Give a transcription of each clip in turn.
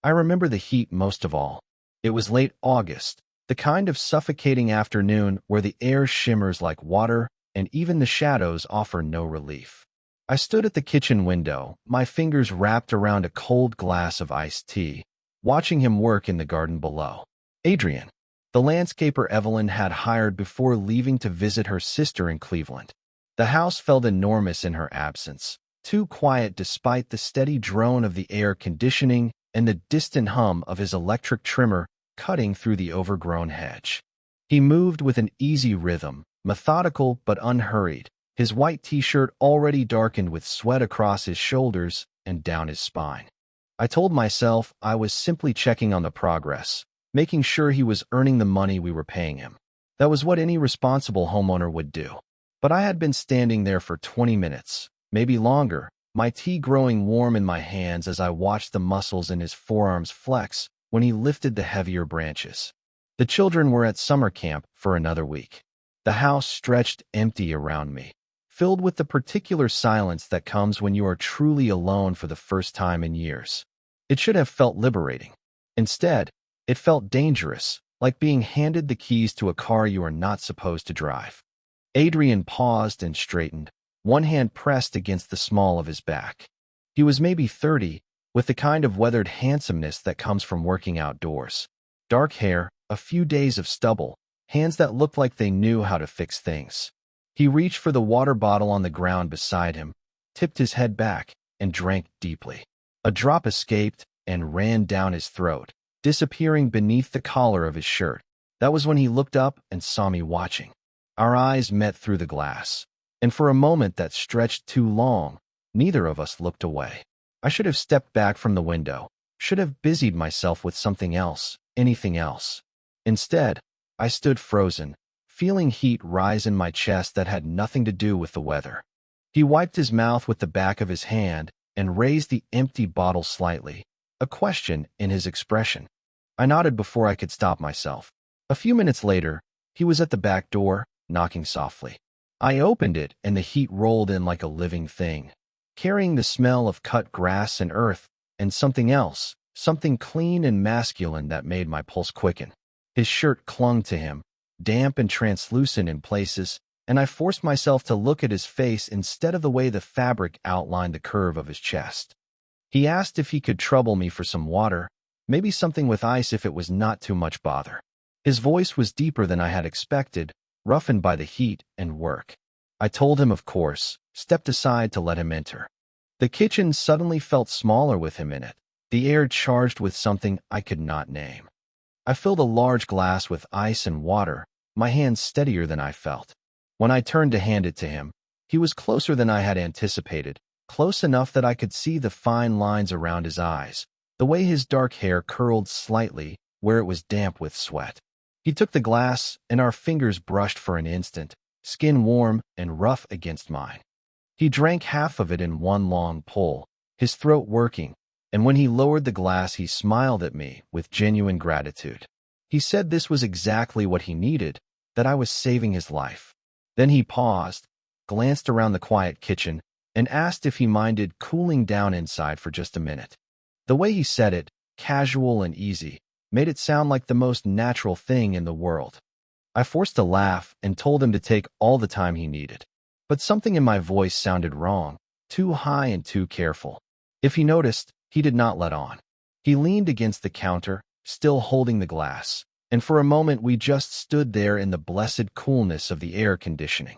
I remember the heat most of all. It was late August, the kind of suffocating afternoon where the air shimmers like water and even the shadows offer no relief. I stood at the kitchen window, my fingers wrapped around a cold glass of iced tea, watching him work in the garden below. Adrian, the landscaper Evelyn had hired before leaving to visit her sister in Cleveland. The house felt enormous in her absence, too quiet despite the steady drone of the air conditioning and the distant hum of his electric trimmer cutting through the overgrown hedge. He moved with an easy rhythm, methodical but unhurried, his white t-shirt already darkened with sweat across his shoulders and down his spine. I told myself I was simply checking on the progress, making sure he was earning the money we were paying him. That was what any responsible homeowner would do. But I had been standing there for 20 minutes, maybe longer, my tea growing warm in my hands as I watched the muscles in his forearms flex when he lifted the heavier branches. The children were at summer camp for another week. The house stretched empty around me, filled with the particular silence that comes when you are truly alone for the first time in years. It should have felt liberating. Instead, it felt dangerous, like being handed the keys to a car you are not supposed to drive. Adrian paused and straightened, one hand pressed against the small of his back. He was maybe 30, with the kind of weathered handsomeness that comes from working outdoors. Dark hair, a few days of stubble, hands that looked like they knew how to fix things. He reached for the water bottle on the ground beside him, tipped his head back, and drank deeply. A drop escaped and ran down his throat, disappearing beneath the collar of his shirt. That was when he looked up and saw me watching. Our eyes met through the glass, and for a moment that stretched too long, neither of us looked away. I should have stepped back from the window, should have busied myself with something else, anything else. Instead, I stood frozen, feeling heat rise in my chest that had nothing to do with the weather. He wiped his mouth with the back of his hand and raised the empty bottle slightly, a question in his expression. I nodded before I could stop myself. A few minutes later, he was at the back door, knocking softly. I opened it and the heat rolled in like a living thing, carrying the smell of cut grass and earth, and something else, something clean and masculine that made my pulse quicken. His shirt clung to him, damp and translucent in places, and I forced myself to look at his face instead of the way the fabric outlined the curve of his chest. He asked if he could trouble me for some water, maybe something with ice if it was not too much bother. His voice was deeper than I had expected, roughened by the heat and work. I told him, of course, stepped aside to let him enter. The kitchen suddenly felt smaller with him in it, the air charged with something I could not name. I filled a large glass with ice and water, my hands steadier than I felt. When I turned to hand it to him, he was closer than I had anticipated, close enough that I could see the fine lines around his eyes, the way his dark hair curled slightly where it was damp with sweat. He took the glass, and our fingers brushed for an instant, skin warm and rough against mine. He drank half of it in one long pull, his throat working, and when he lowered the glass he smiled at me with genuine gratitude. He said this was exactly what he needed, that I was saving his life. Then he paused, glanced around the quiet kitchen, and asked if he minded cooling down inside for just a minute. The way he said it, casual and easy, made it sound like the most natural thing in the world. I forced a laugh and told him to take all the time he needed. But something in my voice sounded wrong, too high and too careful. If he noticed, he did not let on. He leaned against the counter, still holding the glass, and for a moment we just stood there in the blessed coolness of the air conditioning.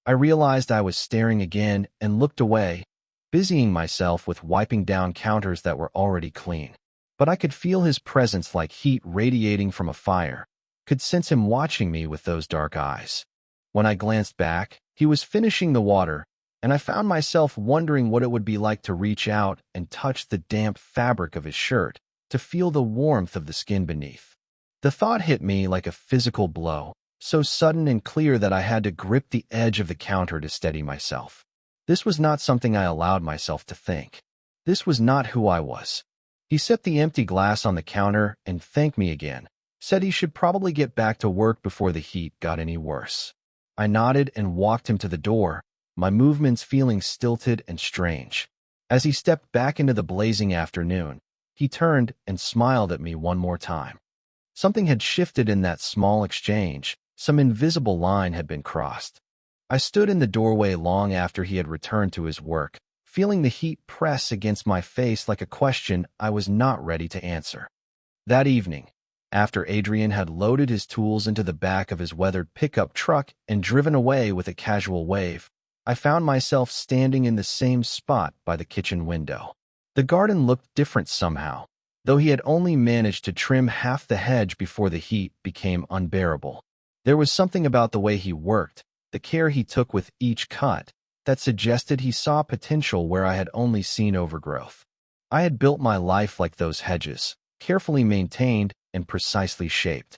I realized I was staring again and looked away, busying myself with wiping down counters that were already clean. But I could feel his presence like heat radiating from a fire, could sense him watching me with those dark eyes. When I glanced back, he was finishing the water, and I found myself wondering what it would be like to reach out and touch the damp fabric of his shirt, to feel the warmth of the skin beneath. The thought hit me like a physical blow, so sudden and clear that I had to grip the edge of the counter to steady myself. This was not something I allowed myself to think. This was not who I was. He set the empty glass on the counter and thanked me again, said he should probably get back to work before the heat got any worse. I nodded and walked him to the door, my movements feeling stilted and strange. As he stepped back into the blazing afternoon, He turned and smiled at me one more time. Something had shifted in that small exchange. Some invisible line had been crossed. I stood in the doorway long after he had returned to his work, feeling the heat press against my face like a question I was not ready to answer. That evening, after Adrian had loaded his tools into the back of his weathered pickup truck and driven away with a casual wave, I found myself standing in the same spot by the kitchen window. The garden looked different somehow, though he had only managed to trim half the hedge before the heat became unbearable. There was something about the way he worked, the care he took with each cut, that suggested he saw potential where I had only seen overgrowth. I had built my life like those hedges, carefully maintained and precisely shaped.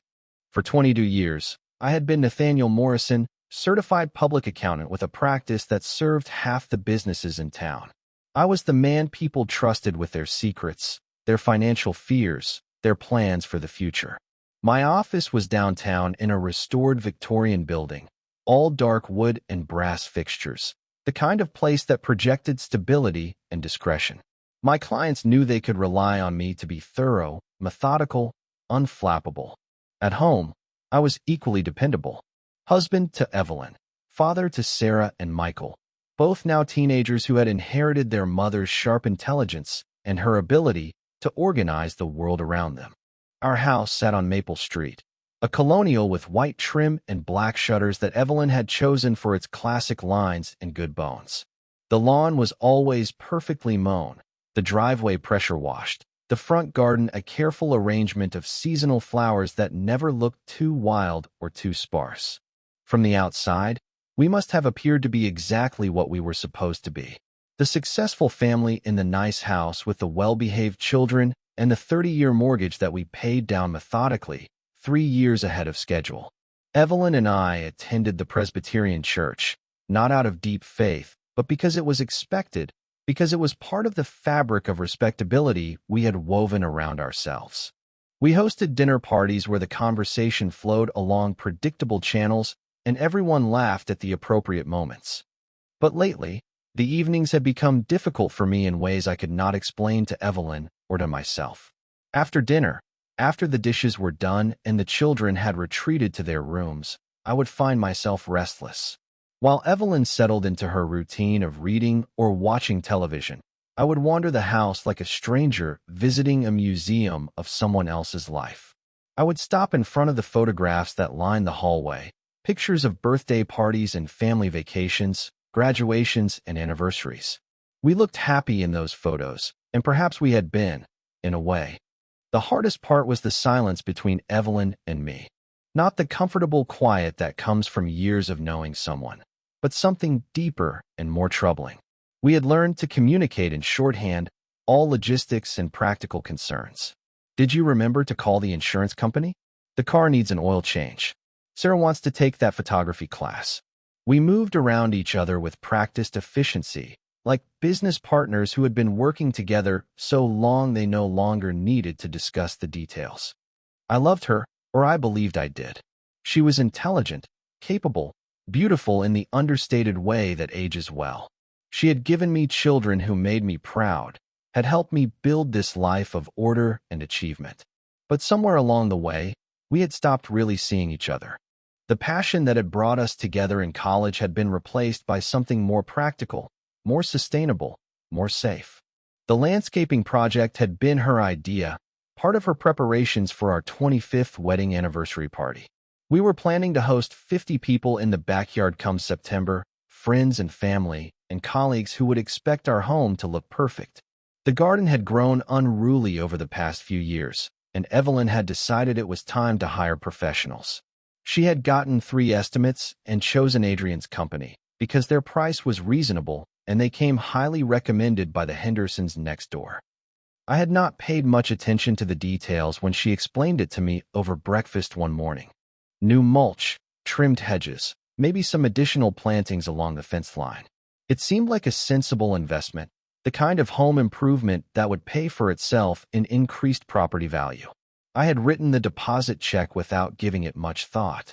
For 22 years, I had been Nathaniel Morrison, certified public accountant with a practice that served half the businesses in town. I was the man people trusted with their secrets, their financial fears, their plans for the future. My office was downtown in a restored Victorian building, all dark wood and brass fixtures, the kind of place that projected stability and discretion. My clients knew they could rely on me to be thorough, methodical, unflappable. At home, I was equally dependable. Husband to Evelyn, father to Sarah and Michael, both now teenagers who had inherited their mother's sharp intelligence and her ability to organize the world around them. Our house sat on Maple Street, a colonial with white trim and black shutters that Evelyn had chosen for its classic lines and good bones. The lawn was always perfectly mown, the driveway pressure washed, the front garden a careful arrangement of seasonal flowers that never looked too wild or too sparse. From the outside, we must have appeared to be exactly what we were supposed to be. The successful family in the nice house with the well-behaved children and the 30-year mortgage that we paid down methodically, 3 years ahead of schedule. Evelyn and I attended the Presbyterian church, not out of deep faith, but because it was expected, because it was part of the fabric of respectability we had woven around ourselves. We hosted dinner parties where the conversation flowed along predictable channels and everyone laughed at the appropriate moments. But lately, the evenings had become difficult for me in ways I could not explain to Evelyn or to myself. After dinner, after the dishes were done and the children had retreated to their rooms, I would find myself restless. While Evelyn settled into her routine of reading or watching television, I would wander the house like a stranger visiting a museum of someone else's life. I would stop in front of the photographs that lined the hallway, pictures of birthday parties and family vacations, graduations and anniversaries. We looked happy in those photos, and perhaps we had been, in a way. The hardest part was the silence between Evelyn and me. Not the comfortable quiet that comes from years of knowing someone, but something deeper and more troubling. We had learned to communicate in shorthand, all logistics and practical concerns. Did you remember to call the insurance company? The car needs an oil change. Sarah wants to take that photography class. We moved around each other with practiced efficiency, like business partners who had been working together so long they no longer needed to discuss the details. I loved her, or I believed I did. She was intelligent, capable, beautiful in the understated way that ages well. She had given me children who made me proud, had helped me build this life of order and achievement. But somewhere along the way, we had stopped really seeing each other. The passion that had brought us together in college had been replaced by something more practical, more sustainable, more safe. The landscaping project had been her idea, part of her preparations for our 25th wedding anniversary party. We were planning to host 50 people in the backyard come September, friends and family, and colleagues who would expect our home to look perfect. The garden had grown unruly over the past few years, and Evelyn had decided it was time to hire professionals. She had gotten 3 estimates and chosen Adrian's company because their price was reasonable and they came highly recommended by the Hendersons next door. I had not paid much attention to the details when she explained it to me over breakfast one morning. New mulch, trimmed hedges, maybe some additional plantings along the fence line. It seemed like a sensible investment, the kind of home improvement that would pay for itself in increased property value. I had written the deposit check without giving it much thought.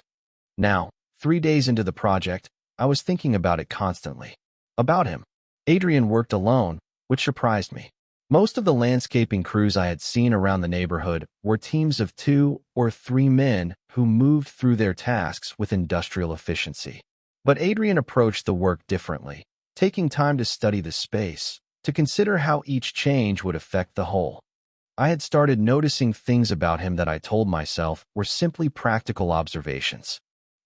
Now, 3 days into the project, I was thinking about it constantly. About him. Adrian worked alone, which surprised me. Most of the landscaping crews I had seen around the neighborhood were teams of 2 or 3 men who moved through their tasks with industrial efficiency. But Adrian approached the work differently, taking time to study the space, to consider how each change would affect the whole. I had started noticing things about him that I told myself were simply practical observations.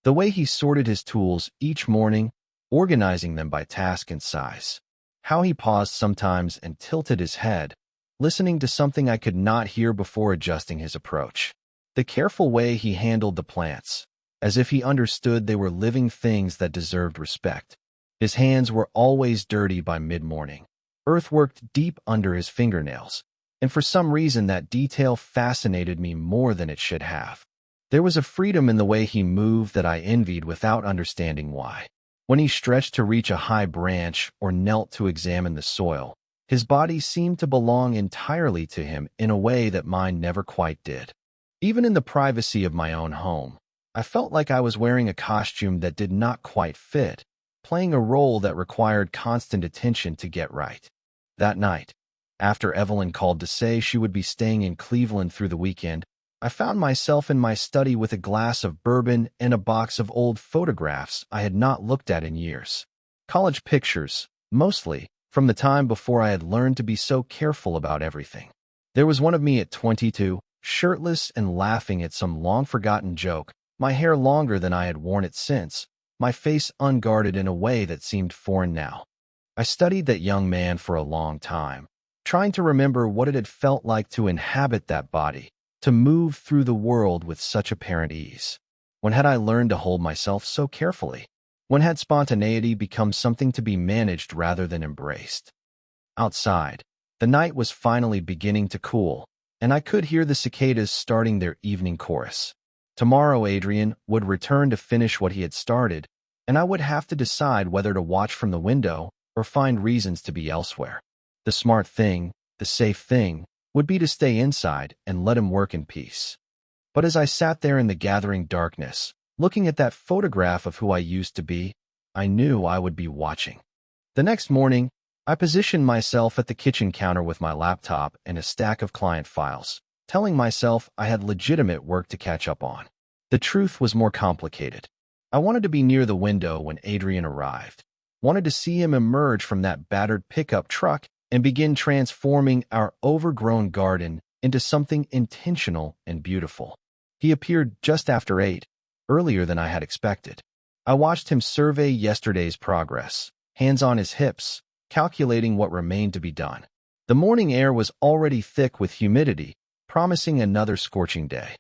The way he sorted his tools each morning, organizing them by task and size. How he paused sometimes and tilted his head, listening to something I could not hear before adjusting his approach. The careful way he handled the plants, as if he understood they were living things that deserved respect. His hands were always dirty by mid-morning. Earth worked deep under his fingernails, and for some reason that detail fascinated me more than it should have. There was a freedom in the way he moved that I envied without understanding why. When he stretched to reach a high branch or knelt to examine the soil, his body seemed to belong entirely to him in a way that mine never quite did. Even in the privacy of my own home, I felt like I was wearing a costume that did not quite fit, playing a role that required constant attention to get right. That night, after Evelyn called to say she would be staying in Cleveland through the weekend, I found myself in my study with a glass of bourbon and a box of old photographs I had not looked at in years. College pictures, mostly, from the time before I had learned to be so careful about everything. There was one of me at 22, shirtless and laughing at some long-forgotten joke, my hair longer than I had worn it since, my face unguarded in a way that seemed foreign now. I studied that young man for a long time, trying to remember what it had felt like to inhabit that body, to move through the world with such apparent ease. When had I learned to hold myself so carefully? When had spontaneity become something to be managed rather than embraced? Outside, the night was finally beginning to cool, and I could hear the cicadas starting their evening chorus. Tomorrow Adrian would return to finish what he had started, and I would have to decide whether to watch from the window or find reasons to be elsewhere. The smart thing, the safe thing, would be to stay inside and let him work in peace. But as I sat there in the gathering darkness, looking at that photograph of who I used to be, I knew I would be watching. The next morning, I positioned myself at the kitchen counter with my laptop and a stack of client files, telling myself I had legitimate work to catch up on. The truth was more complicated. I wanted to be near the window when Adrian arrived, wanted to see him emerge from that battered pickup truck and begin transforming our overgrown garden into something intentional and beautiful. He appeared just after 8, earlier than I had expected. I watched him survey yesterday's progress, hands on his hips, calculating what remained to be done. The morning air was already thick with humidity, promising another scorching day.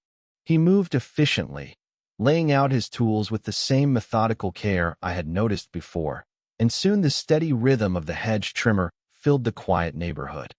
He moved efficiently, laying out his tools with the same methodical care I had noticed before, and soon the steady rhythm of the hedge trimmer filled the quiet neighborhood.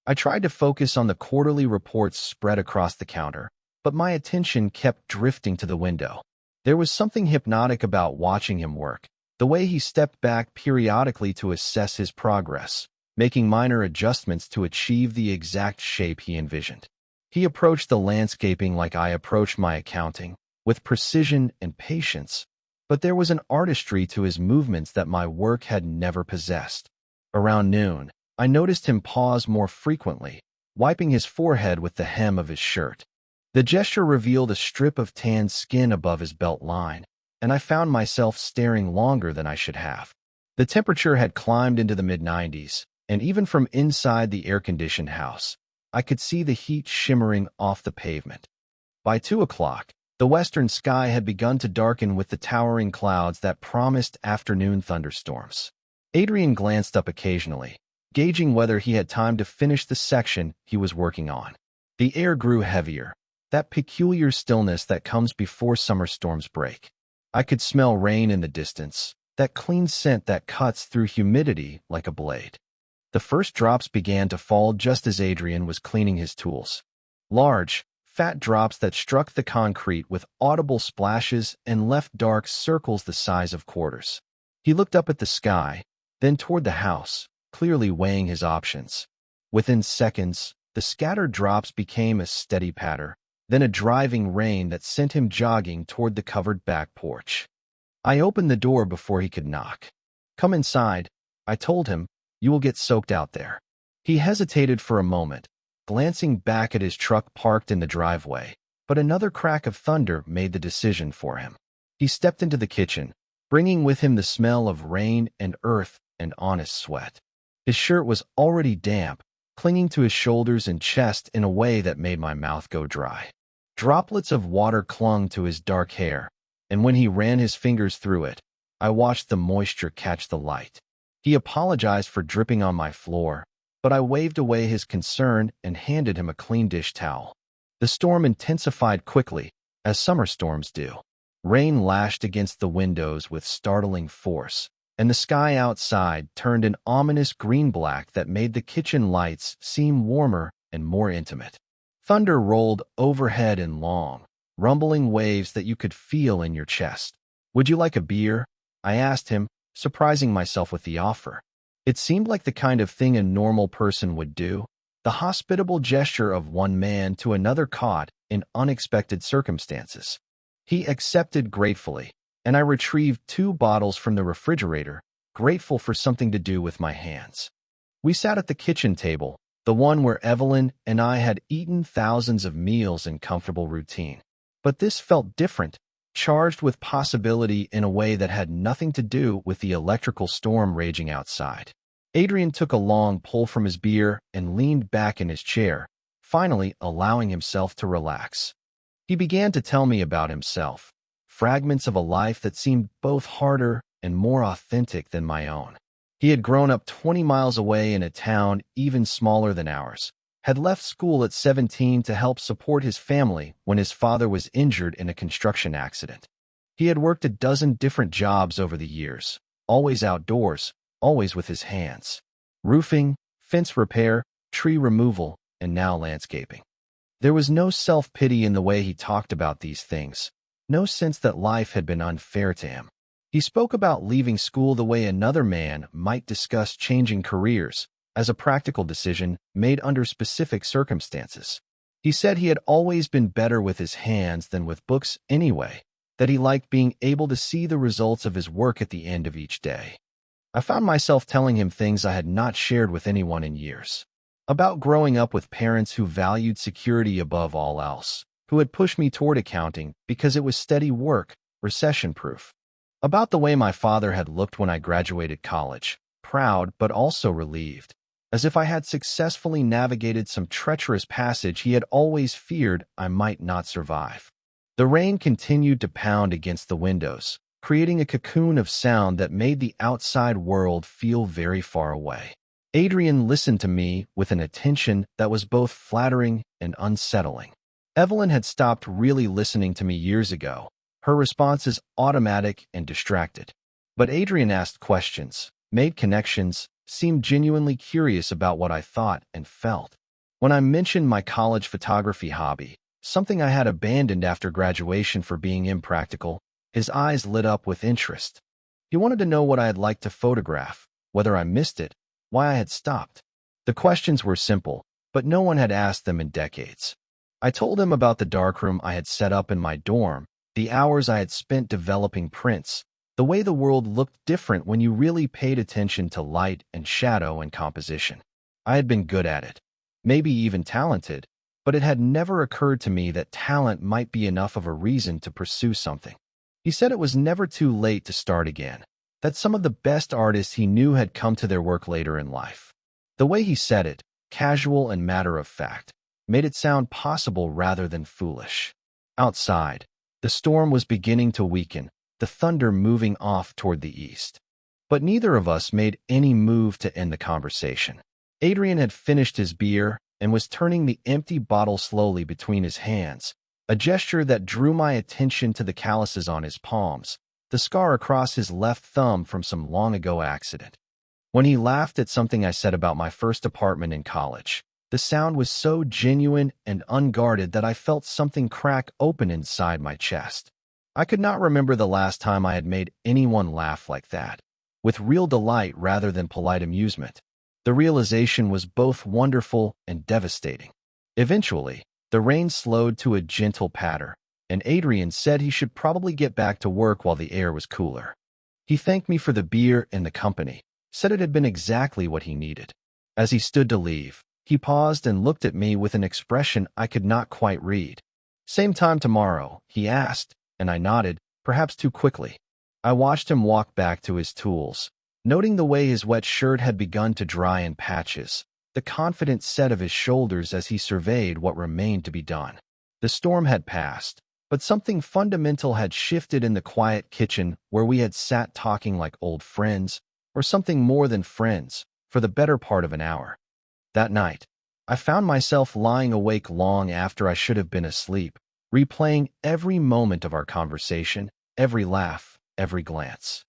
I tried to focus on the quarterly reports spread across the counter, but my attention kept drifting to the window. There was something hypnotic about watching him work, the way he stepped back periodically to assess his progress, making minor adjustments to achieve the exact shape he envisioned. He approached the landscaping like I approached my accounting, with precision and patience, but there was an artistry to his movements that my work had never possessed. Around noon, I noticed him pause more frequently, wiping his forehead with the hem of his shirt. The gesture revealed a strip of tanned skin above his belt line, and I found myself staring longer than I should have. The temperature had climbed into the mid-90s, and even from inside the air-conditioned house, I could see the heat shimmering off the pavement. By 2 o'clock, the western sky had begun to darken with the towering clouds that promised afternoon thunderstorms. Adrian glanced up occasionally, gauging whether he had time to finish the section he was working on. The air grew heavier, that peculiar stillness that comes before summer storms break. I could smell rain in the distance, that clean scent that cuts through humidity like a blade. The first drops began to fall just as Adrian was cleaning his tools. Large, fat drops that struck the concrete with audible splashes and left dark circles the size of quarters. He looked up at the sky, then toward the house, clearly weighing his options. Within seconds, the scattered drops became a steady patter, then a driving rain that sent him jogging toward the covered back porch. I opened the door before he could knock. "Come inside," I told him. "You will get soaked out there." He hesitated for a moment, glancing back at his truck parked in the driveway, but another crack of thunder made the decision for him. He stepped into the kitchen, bringing with him the smell of rain and earth and honest sweat. His shirt was already damp, clinging to his shoulders and chest in a way that made my mouth go dry. Droplets of water clung to his dark hair, and when he ran his fingers through it, I watched the moisture catch the light. He apologized for dripping on my floor, but I waved away his concern and handed him a clean dish towel. The storm intensified quickly, as summer storms do. Rain lashed against the windows with startling force, and the sky outside turned an ominous green-black that made the kitchen lights seem warmer and more intimate. Thunder rolled overhead in long, rumbling waves that you could feel in your chest. "Would you like a beer?" I asked him, surprising myself with the offer. It seemed like the kind of thing a normal person would do, the hospitable gesture of one man to another caught in unexpected circumstances. He accepted gratefully, and I retrieved 2 bottles from the refrigerator, grateful for something to do with my hands. We sat at the kitchen table, the one where Evelyn and I had eaten thousands of meals in comfortable routine. But this felt different, charged with possibility in a way that had nothing to do with the electrical storm raging outside. Adrian took a long pull from his beer and leaned back in his chair, finally allowing himself to relax. He began to tell me about himself, fragments of a life that seemed both harder and more authentic than my own. He had grown up 20 miles away in a town even smaller than ours, had left school at 17 to help support his family when his father was injured in a construction accident. He had worked a dozen different jobs over the years, always outdoors, always with his hands. Roofing, fence repair, tree removal, and now landscaping. There was no self-pity in the way he talked about these things, no sense that life had been unfair to him. He spoke about leaving school the way another man might discuss changing careers, as a practical decision made under specific circumstances. He said he had always been better with his hands than with books anyway, that he liked being able to see the results of his work at the end of each day. I found myself telling him things I had not shared with anyone in years. About growing up with parents who valued security above all else, who had pushed me toward accounting because it was steady work, recession-proof. About the way my father had looked when I graduated college, proud but also relieved, as if I had successfully navigated some treacherous passage he had always feared I might not survive. The rain continued to pound against the windows, creating a cocoon of sound that made the outside world feel very far away. Adrian listened to me with an attention that was both flattering and unsettling. Evelyn had stopped really listening to me years ago, her responses automatic and distracted. But Adrian asked questions, made connections, seemed genuinely curious about what I thought and felt. When I mentioned my college photography hobby, something I had abandoned after graduation for being impractical, his eyes lit up with interest. He wanted to know what I had liked to photograph, whether I missed it, why I had stopped. The questions were simple, but no one had asked them in decades. I told him about the darkroom I had set up in my dorm, the hours I had spent developing prints, the way the world looked different when you really paid attention to light and shadow and composition. I had been good at it, maybe even talented, but it had never occurred to me that talent might be enough of a reason to pursue something. He said it was never too late to start again, that some of the best artists he knew had come to their work later in life. The way he said it, casual and matter-of-fact, made it sound possible rather than foolish. Outside, the storm was beginning to weaken, the thunder moving off toward the east. But neither of us made any move to end the conversation. Adrian had finished his beer and was turning the empty bottle slowly between his hands, a gesture that drew my attention to the calluses on his palms, the scar across his left thumb from some long-ago accident. When he laughed at something I said about my first apartment in college, the sound was so genuine and unguarded that I felt something crack open inside my chest. I could not remember the last time I had made anyone laugh like that, with real delight rather than polite amusement. The realization was both wonderful and devastating. Eventually, the rain slowed to a gentle patter, and Adrian said he should probably get back to work while the air was cooler. He thanked me for the beer and the company, said it had been exactly what he needed. As he stood to leave, he paused and looked at me with an expression I could not quite read. "Same time tomorrow?" he asked, and I nodded, perhaps too quickly. I watched him walk back to his tools, noting the way his wet shirt had begun to dry in patches, the confident set of his shoulders as he surveyed what remained to be done. The storm had passed, but something fundamental had shifted in the quiet kitchen where we had sat talking like old friends, or something more than friends, for the better part of an hour. That night, I found myself lying awake long after I should have been asleep, replaying every moment of our conversation, every laugh, every glance.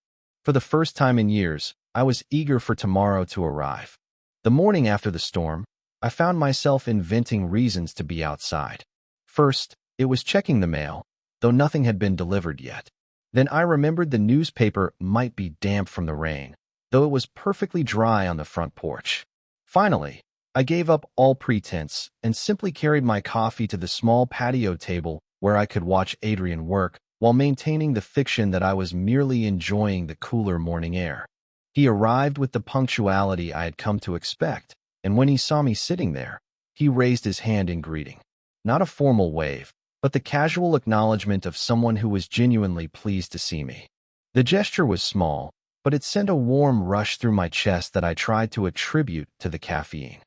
For the first time in years, I was eager for tomorrow to arrive. The morning after the storm, I found myself inventing reasons to be outside. First, it was checking the mail, though nothing had been delivered yet. Then I remembered the newspaper might be damp from the rain, though it was perfectly dry on the front porch. Finally, I gave up all pretense and simply carried my coffee to the small patio table where I could watch Adrian work while maintaining the fiction that I was merely enjoying the cooler morning air. He arrived with the punctuality I had come to expect, and when he saw me sitting there, he raised his hand in greeting. Not a formal wave, but the casual acknowledgement of someone who was genuinely pleased to see me. The gesture was small, but it sent a warm rush through my chest that I tried to attribute to the caffeine.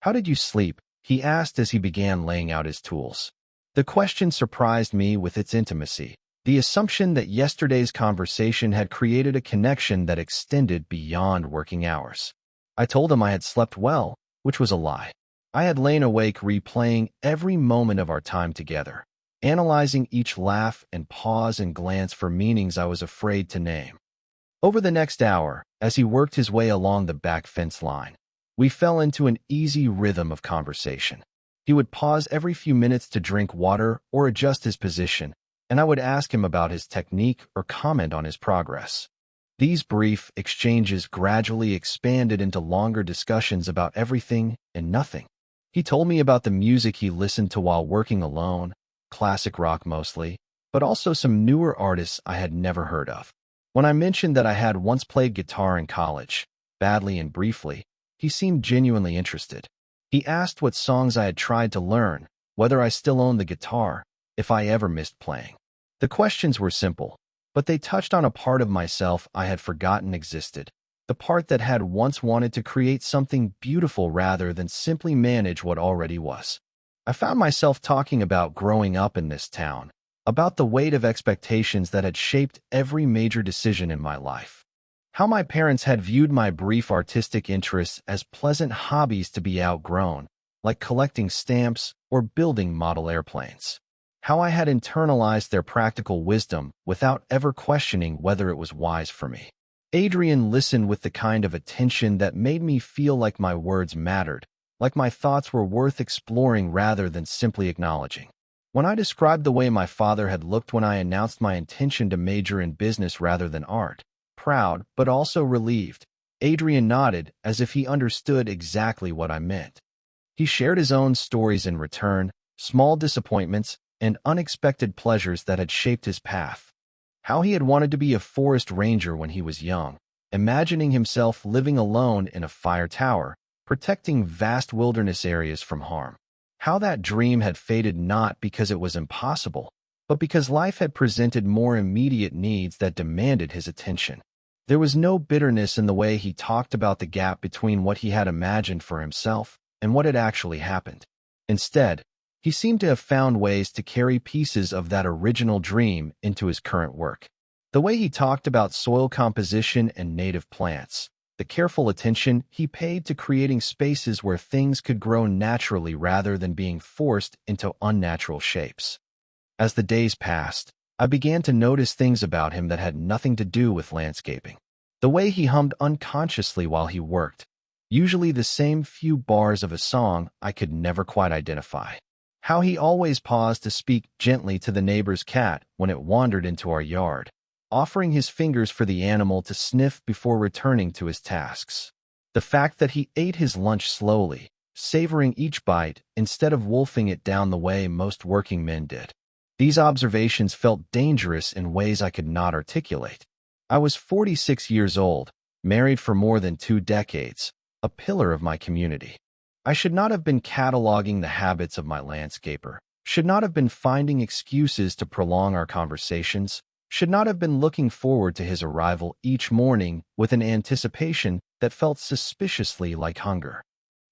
"How did you sleep?" he asked as he began laying out his tools. The question surprised me with its intimacy, the assumption that yesterday's conversation had created a connection that extended beyond working hours. I told him I had slept well, which was a lie. I had lain awake replaying every moment of our time together, analyzing each laugh and pause and glance for meanings I was afraid to name. Over the next hour, as he worked his way along the back fence line, we fell into an easy rhythm of conversation. He would pause every few minutes to drink water or adjust his position, and I would ask him about his technique or comment on his progress. These brief exchanges gradually expanded into longer discussions about everything and nothing. He told me about the music he listened to while working alone, classic rock mostly, but also some newer artists I had never heard of. When I mentioned that I had once played guitar in college, badly and briefly, he seemed genuinely interested. He asked what songs I had tried to learn, whether I still owned the guitar, if I ever missed playing. The questions were simple, but they touched on a part of myself I had forgotten existed, the part that had once wanted to create something beautiful rather than simply manage what already was. I found myself talking about growing up in this town, about the weight of expectations that had shaped every major decision in my life. How my parents had viewed my brief artistic interests as pleasant hobbies to be outgrown, like collecting stamps or building model airplanes. How I had internalized their practical wisdom without ever questioning whether it was wise for me. Adrian listened with the kind of attention that made me feel like my words mattered, like my thoughts were worth exploring rather than simply acknowledging. When I described the way my father had looked when I announced my intention to major in business rather than art, proud but also relieved, Adrian nodded as if he understood exactly what I meant. He shared his own stories in return, small disappointments, and unexpected pleasures that had shaped his path. How he had wanted to be a forest ranger when he was young, imagining himself living alone in a fire tower, protecting vast wilderness areas from harm. How that dream had faded not because it was impossible, but because life had presented more immediate needs that demanded his attention. There was no bitterness in the way he talked about the gap between what he had imagined for himself and what had actually happened. Instead, he seemed to have found ways to carry pieces of that original dream into his current work. The way he talked about soil composition and native plants, the careful attention he paid to creating spaces where things could grow naturally rather than being forced into unnatural shapes. As the days passed, I began to notice things about him that had nothing to do with landscaping. The way he hummed unconsciously while he worked, usually the same few bars of a song I could never quite identify. How he always paused to speak gently to the neighbor's cat when it wandered into our yard, offering his fingers for the animal to sniff before returning to his tasks. The fact that he ate his lunch slowly, savoring each bite instead of wolfing it down the way most working men did. These observations felt dangerous in ways I could not articulate. I was 46 years old, married for more than 2 decades, a pillar of my community. I should not have been cataloging the habits of my landscaper, should not have been finding excuses to prolong our conversations, should not have been looking forward to his arrival each morning with an anticipation that felt suspiciously like hunger.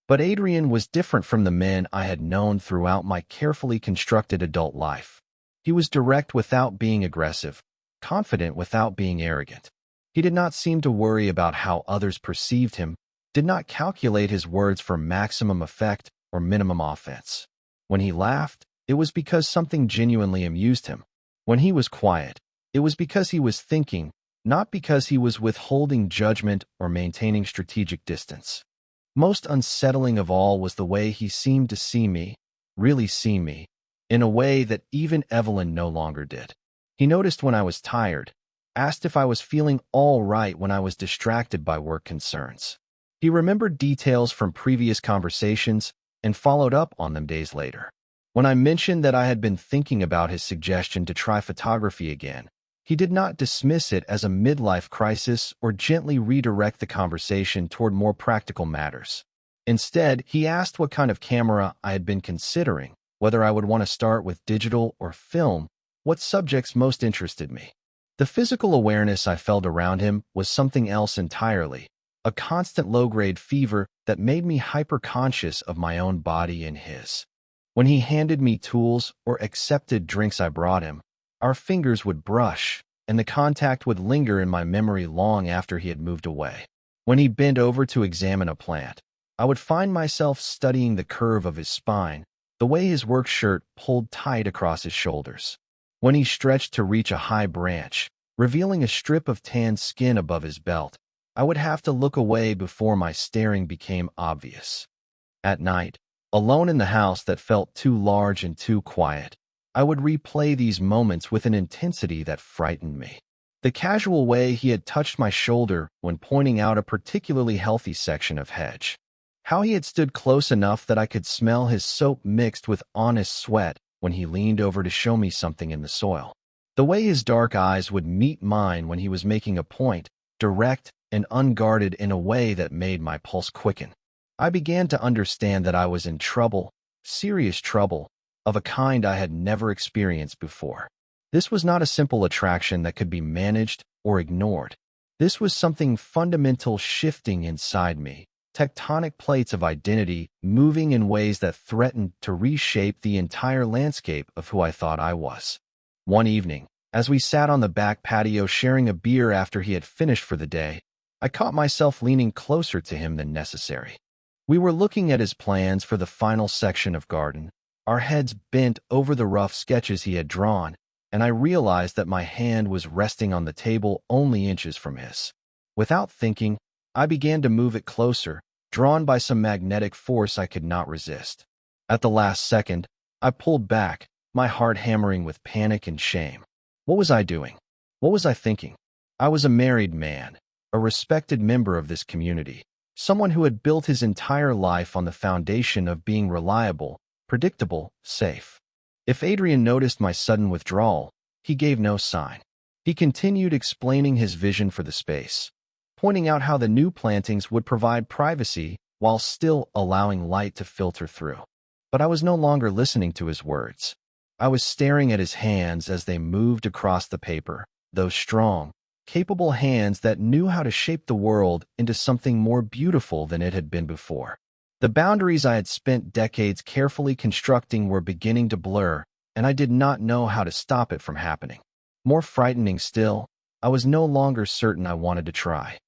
But Adrian was different from the men I had known throughout my carefully constructed adult life. He was direct without being aggressive, confident without being arrogant. He did not seem to worry about how others perceived him, did not calculate his words for maximum effect or minimum offense. When he laughed, it was because something genuinely amused him. When he was quiet, it was because he was thinking, not because he was withholding judgment or maintaining strategic distance. Most unsettling of all was the way he seemed to see me, really see me, in a way that even Evelyn no longer did. He noticed when I was tired, asked if I was feeling all right when I was distracted by work concerns. He remembered details from previous conversations and followed up on them days later. When I mentioned that I had been thinking about his suggestion to try photography again, he did not dismiss it as a midlife crisis or gently redirect the conversation toward more practical matters. Instead, he asked what kind of camera I had been considering, whether I would want to start with digital or film, what subjects most interested me. The physical awareness I felt around him was something else entirely, a constant low-grade fever that made me hyper-conscious of my own body and his. When he handed me tools or accepted drinks I brought him, our fingers would brush, and the contact would linger in my memory long after he had moved away. When he bent over to examine a plant, I would find myself studying the curve of his spine, the way his work shirt pulled tight across his shoulders. When he stretched to reach a high branch, revealing a strip of tanned skin above his belt, I would have to look away before my staring became obvious. At night, alone in the house that felt too large and too quiet, I would replay these moments with an intensity that frightened me. The casual way he had touched my shoulder when pointing out a particularly healthy section of hedge. How he had stood close enough that I could smell his soap mixed with honest sweat when he leaned over to show me something in the soil. The way his dark eyes would meet mine when he was making a point, direct and unguarded in a way that made my pulse quicken. I began to understand that I was in trouble, serious trouble, of a kind I had never experienced before. This was not a simple attraction that could be managed or ignored. This was something fundamental shifting inside me, tectonic plates of identity moving in ways that threatened to reshape the entire landscape of who I thought I was. One evening, as we sat on the back patio sharing a beer after he had finished for the day, I caught myself leaning closer to him than necessary. We were looking at his plans for the final section of garden, our heads bent over the rough sketches he had drawn, and I realized that my hand was resting on the table only inches from his. Without thinking, I began to move it closer, drawn by some magnetic force I could not resist. At the last second, I pulled back, my heart hammering with panic and shame. What was I doing? What was I thinking? I was a married man, a respected member of this community, someone who had built his entire life on the foundation of being reliable, predictable, safe. If Adrian noticed my sudden withdrawal, he gave no sign. He continued explaining his vision for the space, pointing out how the new plantings would provide privacy while still allowing light to filter through. But I was no longer listening to his words. I was staring at his hands as they moved across the paper, those strong, capable hands that knew how to shape the world into something more beautiful than it had been before. The boundaries I had spent decades carefully constructing were beginning to blur, and I did not know how to stop it from happening. More frightening still, I was no longer certain I wanted to try.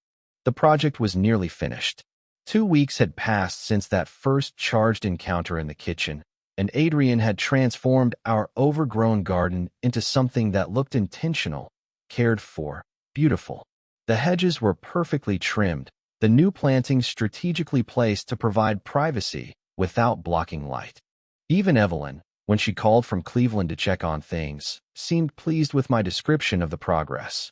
The project was nearly finished. 2 weeks had passed since that first charged encounter in the kitchen, and Adrian had transformed our overgrown garden into something that looked intentional, cared for, beautiful. The hedges were perfectly trimmed, the new plantings strategically placed to provide privacy without blocking light. Even Evelyn, when she called from Cleveland to check on things, seemed pleased with my description of the progress.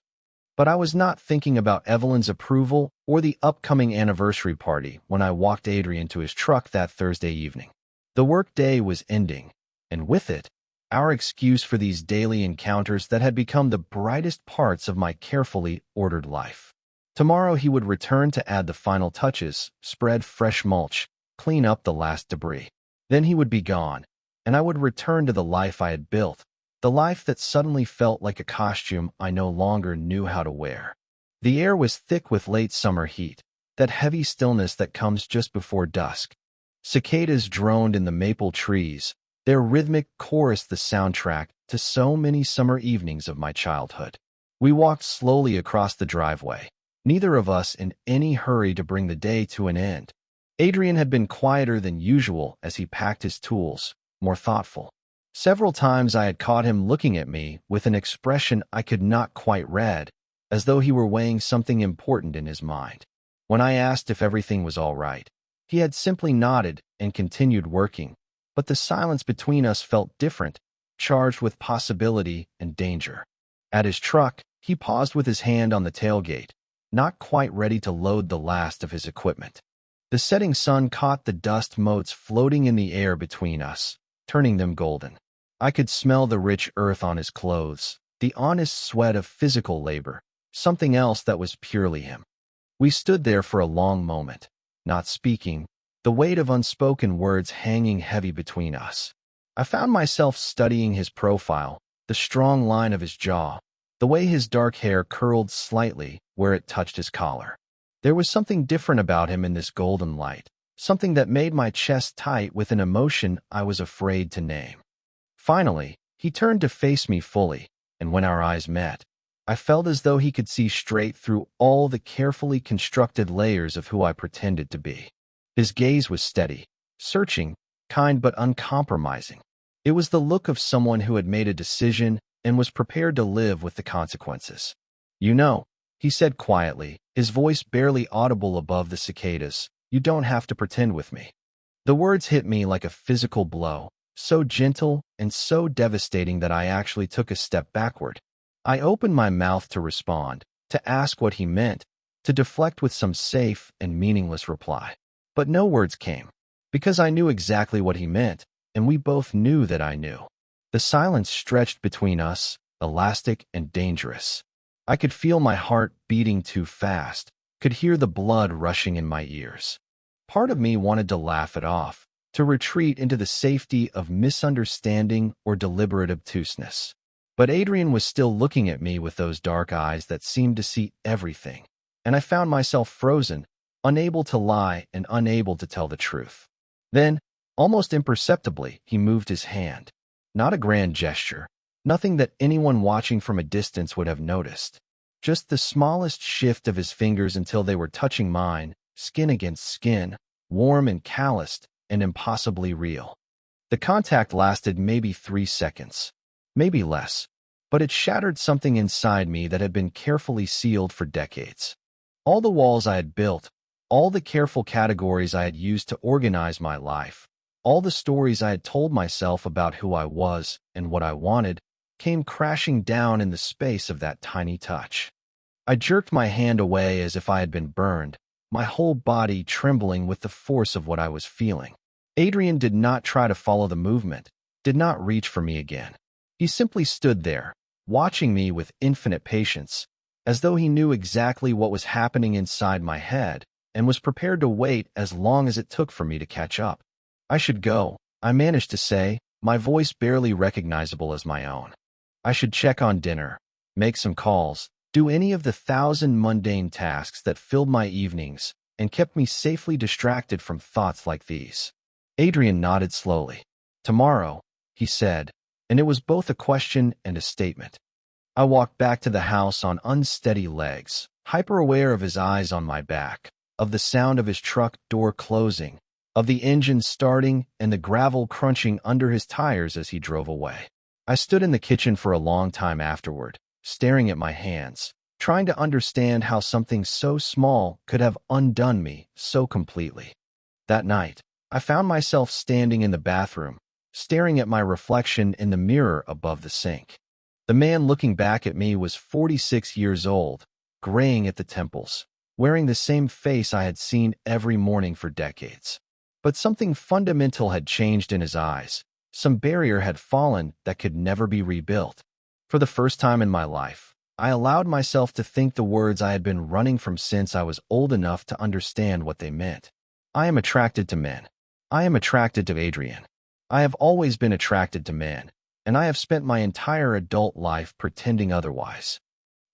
But I was not thinking about Evelyn's approval or the upcoming anniversary party when I walked Adrian to his truck that Thursday evening. The workday was ending, and with it, our excuse for these daily encounters that had become the brightest parts of my carefully ordered life. Tomorrow he would return to add the final touches, spread fresh mulch, clean up the last debris. Then he would be gone, and I would return to the life I had built, the life that suddenly felt like a costume I no longer knew how to wear. The air was thick with late summer heat, that heavy stillness that comes just before dusk. Cicadas droned in the maple trees, their rhythmic chorus the soundtrack to so many summer evenings of my childhood. We walked slowly across the driveway, neither of us in any hurry to bring the day to an end. Adrian had been quieter than usual as he packed his tools, more thoughtful. Several times I had caught him looking at me with an expression I could not quite read, as though he were weighing something important in his mind. When I asked if everything was all right, he had simply nodded and continued working, but the silence between us felt different, charged with possibility and danger. At his truck, he paused with his hand on the tailgate, not quite ready to load the last of his equipment. The setting sun caught the dust motes floating in the air between us, turning them golden. I could smell the rich earth on his clothes, the honest sweat of physical labor, something else that was purely him. We stood there for a long moment, not speaking, the weight of unspoken words hanging heavy between us. I found myself studying his profile, the strong line of his jaw, the way his dark hair curled slightly where it touched his collar. There was something different about him in this golden light, something that made my chest tight with an emotion I was afraid to name. Finally, he turned to face me fully, and when our eyes met, I felt as though he could see straight through all the carefully constructed layers of who I pretended to be. His gaze was steady, searching, kind but uncompromising. It was the look of someone who had made a decision and was prepared to live with the consequences. "You know," he said quietly, his voice barely audible above the cicadas, "you don't have to pretend with me." The words hit me like a physical blow, so gentle and so devastating that I actually took a step backward. I opened my mouth to respond, to ask what he meant, to deflect with some safe and meaningless reply. But no words came, because I knew exactly what he meant, and we both knew that I knew. The silence stretched between us, elastic and dangerous. I could feel my heart beating too fast, could hear the blood rushing in my ears. Part of me wanted to laugh it off, to retreat into the safety of misunderstanding or deliberate obtuseness. But Adrian was still looking at me with those dark eyes that seemed to see everything, and I found myself frozen, unable to lie and unable to tell the truth. Then, almost imperceptibly, he moved his hand. Not a grand gesture, nothing that anyone watching from a distance would have noticed. Just the smallest shift of his fingers until they were touching mine, skin against skin, warm and calloused and impossibly real. The contact lasted maybe 3 seconds, maybe less, but it shattered something inside me that had been carefully sealed for decades. All the walls I had built, all the careful categories I had used to organize my life, all the stories I had told myself about who I was and what I wanted, came crashing down in the space of that tiny touch. I jerked my hand away as if I had been burned, my whole body trembling with the force of what I was feeling. Adrian did not try to follow the movement, did not reach for me again. He simply stood there, watching me with infinite patience, as though he knew exactly what was happening inside my head and was prepared to wait as long as it took for me to catch up. "I should go," I managed to say, my voice barely recognizable as my own. "I should check on dinner, make some calls, do any of the 1,000 mundane tasks that filled my evenings and kept me safely distracted from thoughts like these." Adrian nodded slowly. "Tomorrow," he said, and it was both a question and a statement. I walked back to the house on unsteady legs, hyper-aware of his eyes on my back, of the sound of his truck door closing, of the engine starting and the gravel crunching under his tires as he drove away. I stood in the kitchen for a long time afterward, staring at my hands, trying to understand how something so small could have undone me so completely. That night, I found myself standing in the bathroom, staring at my reflection in the mirror above the sink. The man looking back at me was 46 years old, graying at the temples, wearing the same face I had seen every morning for decades. But something fundamental had changed in his eyes. Some barrier had fallen that could never be rebuilt. For the first time in my life, I allowed myself to think the words I had been running from since I was old enough to understand what they meant. I am attracted to men. I am attracted to Adrian. I have always been attracted to men, and I have spent my entire adult life pretending otherwise.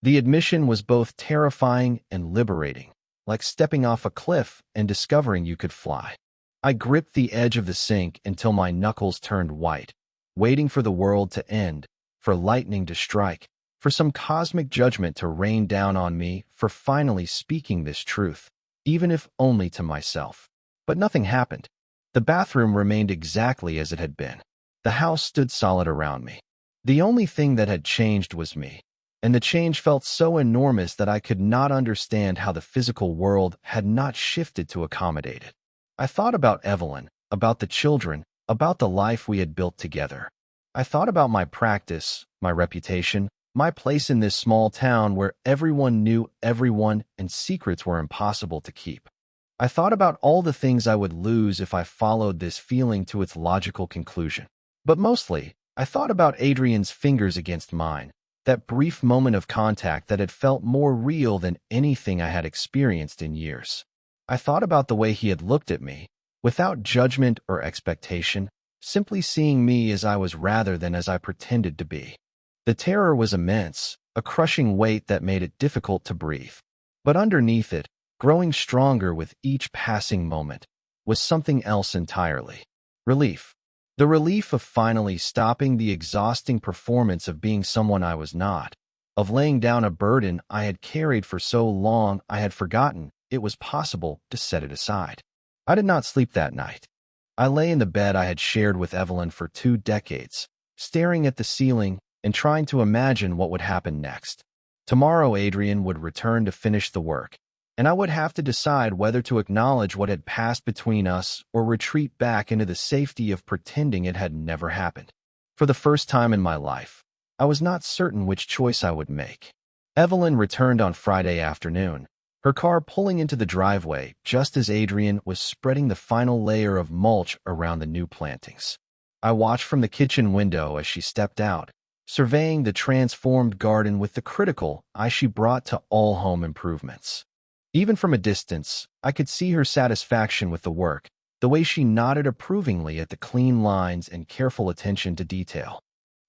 The admission was both terrifying and liberating, like stepping off a cliff and discovering you could fly. I gripped the edge of the sink until my knuckles turned white, waiting for the world to end, for lightning to strike, for some cosmic judgment to rain down on me for finally speaking this truth, even if only to myself. But nothing happened. The bathroom remained exactly as it had been. The house stood solid around me. The only thing that had changed was me, and the change felt so enormous that I could not understand how the physical world had not shifted to accommodate it. I thought about Evelyn, about the children, about the life we had built together. I thought about my practice, my reputation, my place in this small town where everyone knew everyone and secrets were impossible to keep. I thought about all the things I would lose if I followed this feeling to its logical conclusion. But mostly, I thought about Adrian's fingers against mine, that brief moment of contact that had felt more real than anything I had experienced in years. I thought about the way he had looked at me, without judgment or expectation, simply seeing me as I was rather than as I pretended to be. The terror was immense, a crushing weight that made it difficult to breathe. But underneath it, growing stronger with each passing moment, was something else entirely. Relief. The relief of finally stopping the exhausting performance of being someone I was not, of laying down a burden I had carried for so long I had forgotten it was possible to set it aside. I did not sleep that night. I lay in the bed I had shared with Evelyn for 2 decades, staring at the ceiling and trying to imagine what would happen next. Tomorrow Adrian would return to finish the work, and I would have to decide whether to acknowledge what had passed between us or retreat back into the safety of pretending it had never happened. For the first time in my life, I was not certain which choice I would make. Evelyn returned on Friday afternoon, her car pulling into the driveway just as Adrian was spreading the final layer of mulch around the new plantings. I watched from the kitchen window as she stepped out, surveying the transformed garden with the critical eye she brought to all home improvements. Even from a distance, I could see her satisfaction with the work, the way she nodded approvingly at the clean lines and careful attention to detail.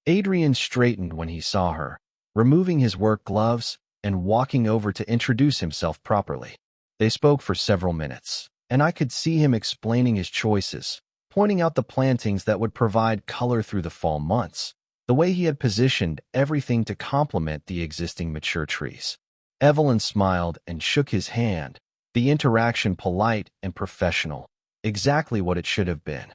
Adrian straightened when he saw her, removing his work gloves and walking over to introduce himself properly. They spoke for several minutes, and I could see him explaining his choices, pointing out the plantings that would provide color through the fall months, the way he had positioned everything to complement the existing mature trees. Evelyn smiled and shook his hand, the interaction polite and professional, exactly what it should have been.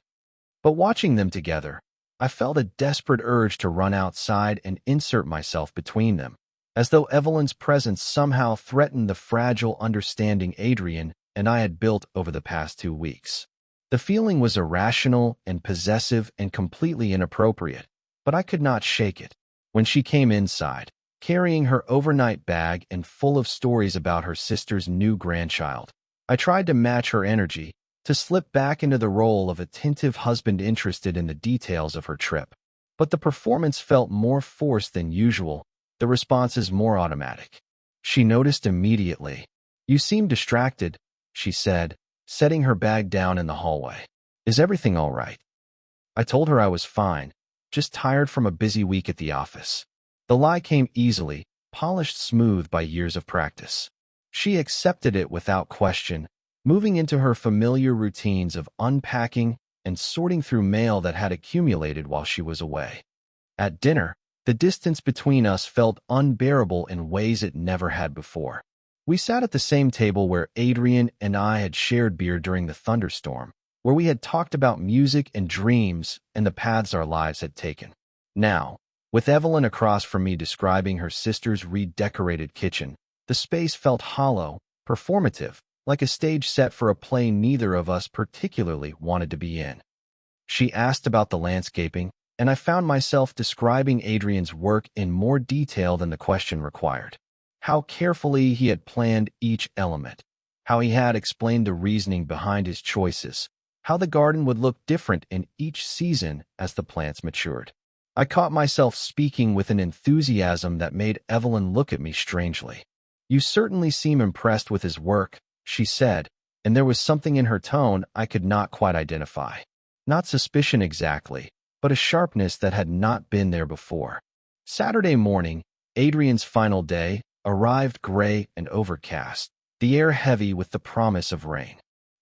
But watching them together, I felt a desperate urge to run outside and insert myself between them, as though Evelyn's presence somehow threatened the fragile understanding Adrian and I had built over the past 2 weeks. The feeling was irrational and possessive and completely inappropriate, but I could not shake it. When she came inside, carrying her overnight bag and full of stories about her sister's new grandchild, I tried to match her energy, to slip back into the role of attentive husband interested in the details of her trip. But the performance felt more forced than usual, the responses more automatic. She noticed immediately. "You seem distracted," she said, setting her bag down in the hallway. "Is everything all right?" I told her I was fine, just tired from a busy week at the office. The lie came easily, polished smooth by years of practice. She accepted it without question, moving into her familiar routines of unpacking and sorting through mail that had accumulated while she was away. At dinner, the distance between us felt unbearable in ways it never had before. We sat at the same table where Adrian and I had shared beer during the thunderstorm, where we had talked about music and dreams and the paths our lives had taken. Now, with Evelyn across from me describing her sister's redecorated kitchen, the space felt hollow, performative, like a stage set for a play neither of us particularly wanted to be in. She asked about the landscaping, and I found myself describing Adrian's work in more detail than the question required. How carefully he had planned each element, how he had explained the reasoning behind his choices, how the garden would look different in each season as the plants matured. I caught myself speaking with an enthusiasm that made Evelyn look at me strangely. "You certainly seem impressed with his work," she said, and there was something in her tone I could not quite identify. Not suspicion exactly, but a sharpness that had not been there before. Saturday morning, Adrian's final day, arrived gray and overcast, the air heavy with the promise of rain.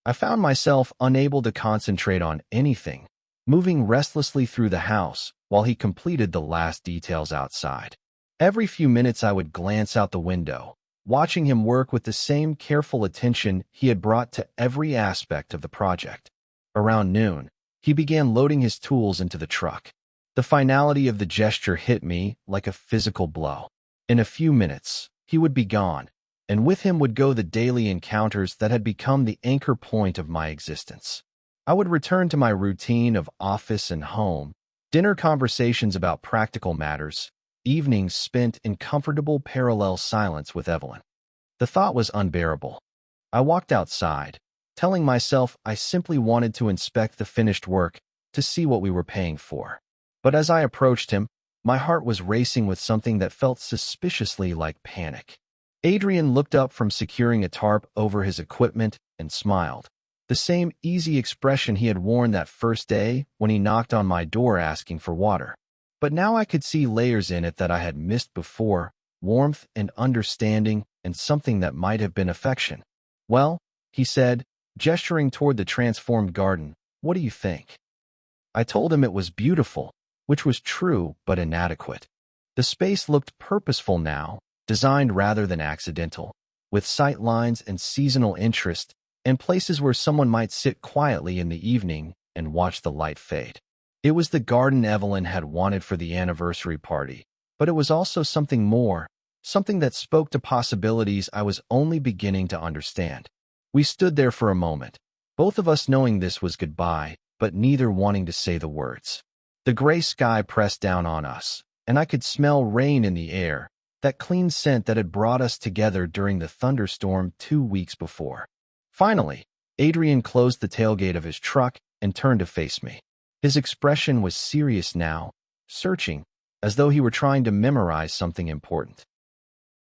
I found myself unable to concentrate on anything, moving restlessly through the house while he completed the last details outside. Every few minutes I would glance out the window, watching him work with the same careful attention he had brought to every aspect of the project. Around noon, he began loading his tools into the truck. The finality of the gesture hit me like a physical blow. In a few minutes, he would be gone, and with him would go the daily encounters that had become the anchor point of my existence. I would return to my routine of office and home, dinner conversations about practical matters, evenings spent in comfortable parallel silence with Evelyn. The thought was unbearable. I walked outside, telling myself I simply wanted to inspect the finished work to see what we were paying for. But as I approached him, my heart was racing with something that felt suspiciously like panic. Adrian looked up from securing a tarp over his equipment and smiled, the same easy expression he had worn that first day when he knocked on my door asking for water. But now I could see layers in it that I had missed before, warmth and understanding and something that might have been affection. "Well," he said, gesturing toward the transformed garden, "what do you think?" I told him it was beautiful, which was true but inadequate. The space looked purposeful now, designed rather than accidental, with sight lines and seasonal interest, and places where someone might sit quietly in the evening and watch the light fade. It was the garden Evelyn had wanted for the anniversary party, but it was also something more, something that spoke to possibilities I was only beginning to understand. We stood there for a moment, both of us knowing this was goodbye, but neither wanting to say the words. The gray sky pressed down on us, and I could smell rain in the air, that clean scent that had brought us together during the thunderstorm 2 weeks before. Finally, Adrian closed the tailgate of his truck and turned to face me. His expression was serious now, searching, as though he were trying to memorize something important.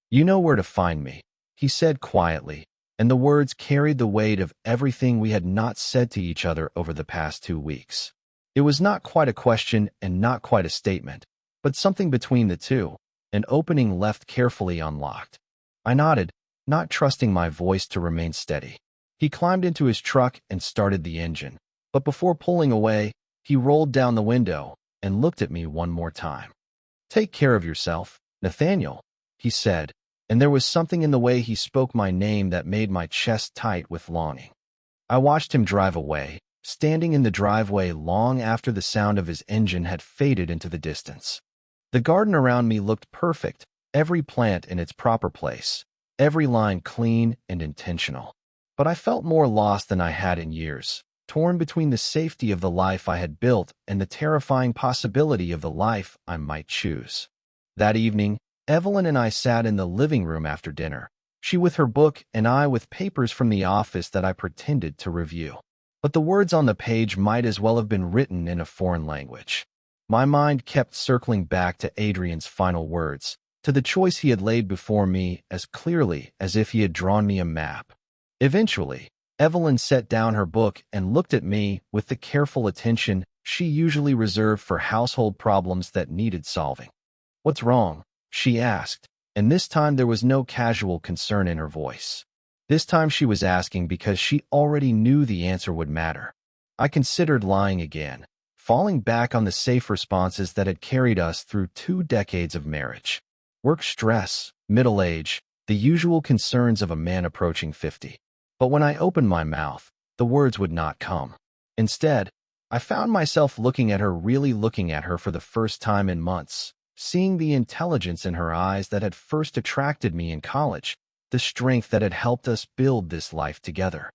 "You know where to find me," he said quietly, and the words carried the weight of everything we had not said to each other over the past 2 weeks. It was not quite a question and not quite a statement, but something between the two, an opening left carefully unlocked. I nodded, not trusting my voice to remain steady. He climbed into his truck and started the engine, but before pulling away, he rolled down the window and looked at me one more time. "Take care of yourself, Nathaniel," he said, and there was something in the way he spoke my name that made my chest tight with longing. I watched him drive away, standing in the driveway long after the sound of his engine had faded into the distance. The garden around me looked perfect, every plant in its proper place, every line clean and intentional. But I felt more lost than I had in years, torn between the safety of the life I had built and the terrifying possibility of the life I might choose. That evening, Evelyn and I sat in the living room after dinner, she with her book and I with papers from the office that I pretended to review. But the words on the page might as well have been written in a foreign language. My mind kept circling back to Adrian's final words, to the choice he had laid before me as clearly as if he had drawn me a map. Eventually, Evelyn set down her book and looked at me with the careful attention she usually reserved for household problems that needed solving. "What's wrong?" she asked, and this time there was no casual concern in her voice. This time she was asking because she already knew the answer would matter. I considered lying again, falling back on the safe responses that had carried us through 2 decades of marriage. Work stress, middle age, the usual concerns of a man approaching 50. But when I opened my mouth, the words would not come. Instead, I found myself really looking at her for the first time in months, seeing the intelligence in her eyes that had first attracted me in college, the strength that had helped us build this life together.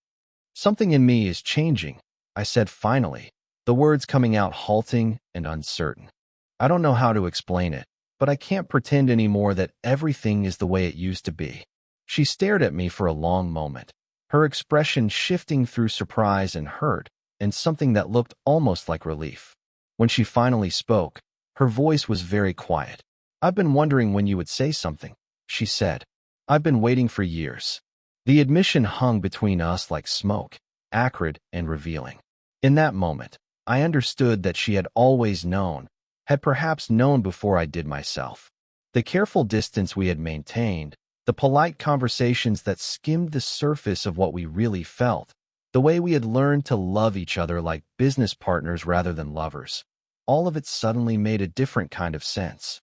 "Something in me is changing," I said finally, the words coming out halting and uncertain. "I don't know how to explain it, but I can't pretend anymore that everything is the way it used to be." She stared at me for a long moment, her expression shifting through surprise and hurt, and something that looked almost like relief. When she finally spoke, Her voice was very quiet. "I've been wondering when you would say something," she said. "I've been waiting for years." The admission hung between us like smoke, acrid and revealing. In that moment, I understood that she had always known, had perhaps known before I did myself. The careful distance we had maintained, the polite conversations that skimmed the surface of what we really felt, the way we had learned to love each other like business partners rather than lovers, all of it suddenly made a different kind of sense.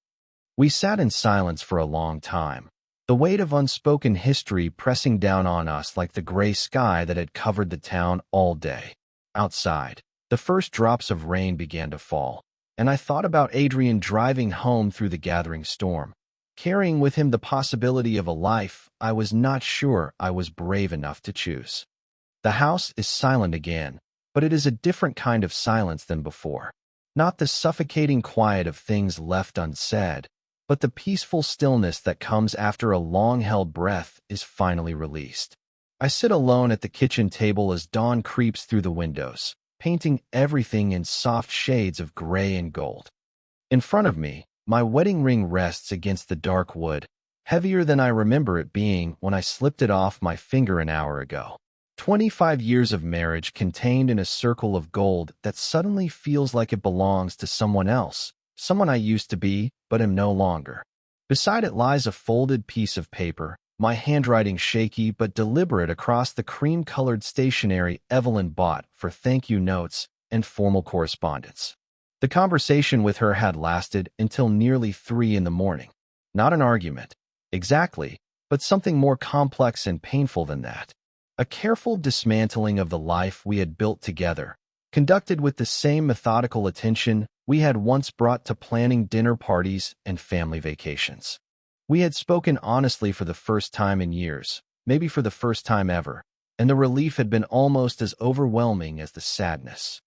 We sat in silence for a long time, the weight of unspoken history pressing down on us like the gray sky that had covered the town all day. Outside, the first drops of rain began to fall, and I thought about Adrian driving home through the gathering storm, carrying with him the possibility of a life I was not sure I was brave enough to choose. The house is silent again, but it is a different kind of silence than before. Not the suffocating quiet of things left unsaid, but the peaceful stillness that comes after a long-held breath is finally released. I sit alone at the kitchen table as dawn creeps through the windows, painting everything in soft shades of gray and gold. In front of me, my wedding ring rests against the dark wood, heavier than I remember it being when I slipped it off my finger an hour ago. 25 years of marriage contained in a circle of gold that suddenly feels like it belongs to someone else, someone I used to be, but am no longer. Beside it lies a folded piece of paper, my handwriting shaky but deliberate across the cream-colored stationery Evelyn bought for thank you notes and formal correspondence. The conversation with her had lasted until nearly 3 in the morning. Not an argument, exactly, but something more complex and painful than that. A careful dismantling of the life we had built together, conducted with the same methodical attention we had once brought to planning dinner parties and family vacations. We had spoken honestly for the first time in years, maybe for the first time ever, and the relief had been almost as overwhelming as the sadness.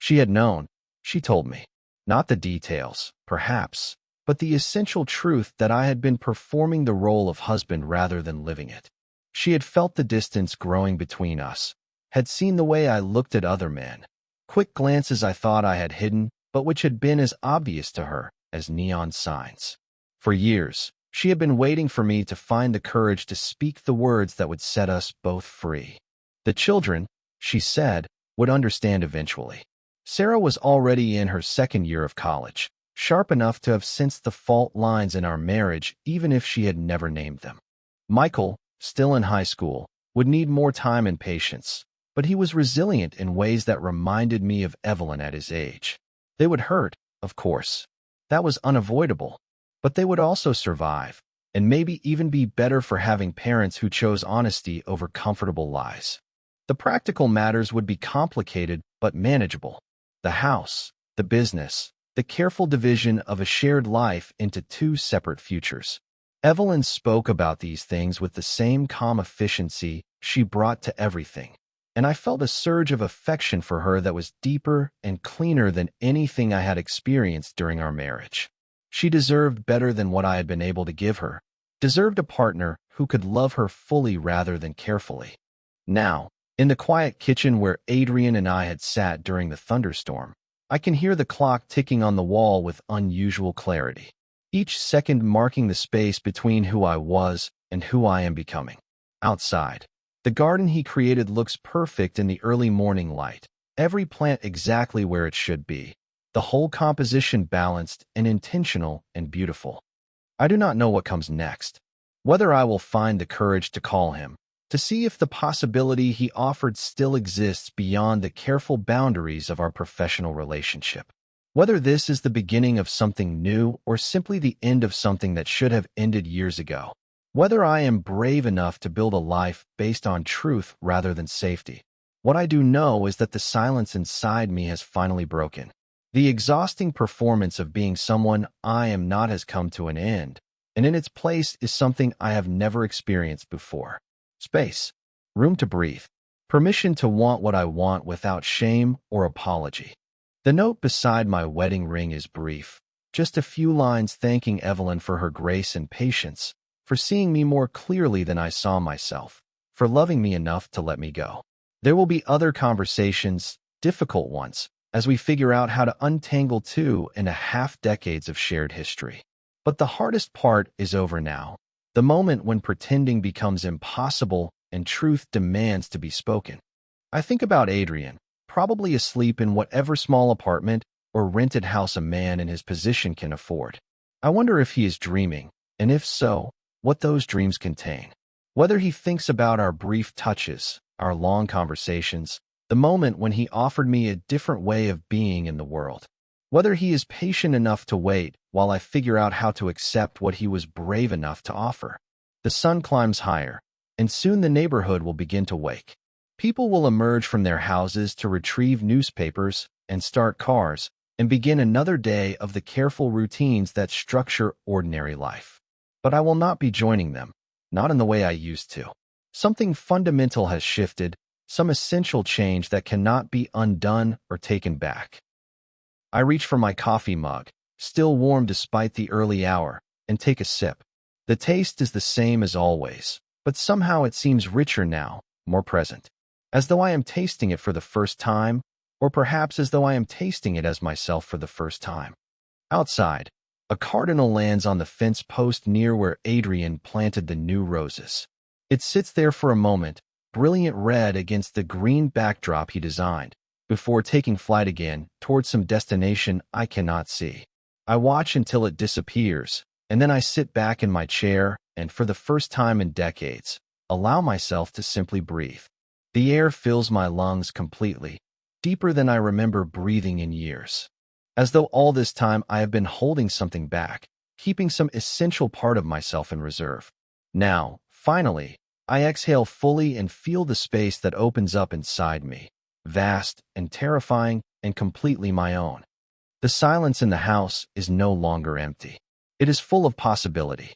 She had known, she told me, not the details, perhaps, but the essential truth that I had been performing the role of husband rather than living it. She had felt the distance growing between us, had seen the way I looked at other men, quick glances I thought I had hidden, but which had been as obvious to her as neon signs. For years, she had been waiting for me to find the courage to speak the words that would set us both free. The children, she said, would understand eventually. Sarah was already in her second year of college, sharp enough to have sensed the fault lines in our marriage even if she had never named them. Michael, still in high school, would need more time and patience, but he was resilient in ways that reminded me of Evelyn at his age. They would hurt, of course. That was unavoidable. But they would also survive, and maybe even be better for having parents who chose honesty over comfortable lies. The practical matters would be complicated but manageable. The house, the business, the careful division of a shared life into 2 separate futures. Evelyn spoke about these things with the same calm efficiency she brought to everything, and I felt a surge of affection for her that was deeper and cleaner than anything I had experienced during our marriage. She deserved better than what I had been able to give her, deserved a partner who could love her fully rather than carefully. Now, in the quiet kitchen where Adrian and I had sat during the thunderstorm, I can hear the clock ticking on the wall with unusual clarity, each second marking the space between who I was and who I am becoming. Outside, the garden he created looks perfect in the early morning light, every plant exactly where it should be. The whole composition balanced and intentional and beautiful. I do not know what comes next, whether I will find the courage to call him, to see if the possibility he offered still exists beyond the careful boundaries of our professional relationship, whether this is the beginning of something new or simply the end of something that should have ended years ago, whether I am brave enough to build a life based on truth rather than safety. What I do know is that the silence inside me has finally broken. The exhausting performance of being someone I am not has come to an end, and in its place is something I have never experienced before. Space, room to breathe, permission to want what I want without shame or apology. The note beside my wedding ring is brief, just a few lines thanking Evelyn for her grace and patience, for seeing me more clearly than I saw myself, for loving me enough to let me go. There will be other conversations, difficult ones, as we figure out how to untangle 2.5 decades of shared history. But the hardest part is over now, the moment when pretending becomes impossible and truth demands to be spoken. I think about Adrian, probably asleep in whatever small apartment or rented house a man in his position can afford. I wonder if he is dreaming, and if so, what those dreams contain. Whether he thinks about our brief touches, our long conversations, the moment when he offered me a different way of being in the world. Whether he is patient enough to wait while I figure out how to accept what he was brave enough to offer. The sun climbs higher, and soon the neighborhood will begin to wake. People will emerge from their houses to retrieve newspapers and start cars and begin another day of the careful routines that structure ordinary life. But I will not be joining them, not in the way I used to. Something fundamental has shifted, some essential change that cannot be undone or taken back. I reach for my coffee mug, still warm despite the early hour, and take a sip. The taste is the same as always, but somehow it seems richer now, more present. As though I am tasting it for the first time, or perhaps as though I am tasting it as myself for the first time. Outside, a cardinal lands on the fence post near where Adrian planted the new roses. It sits there for a moment, brilliant red against the green backdrop he designed, before taking flight again towards some destination I cannot see. I watch until it disappears, and then I sit back in my chair and, for the first time in decades, allow myself to simply breathe. The air fills my lungs completely, deeper than I remember breathing in years. As though all this time I have been holding something back, keeping some essential part of myself in reserve. Now, finally, I exhale fully and feel the space that opens up inside me, vast and terrifying and completely my own. The silence in the house is no longer empty. It is full of possibility.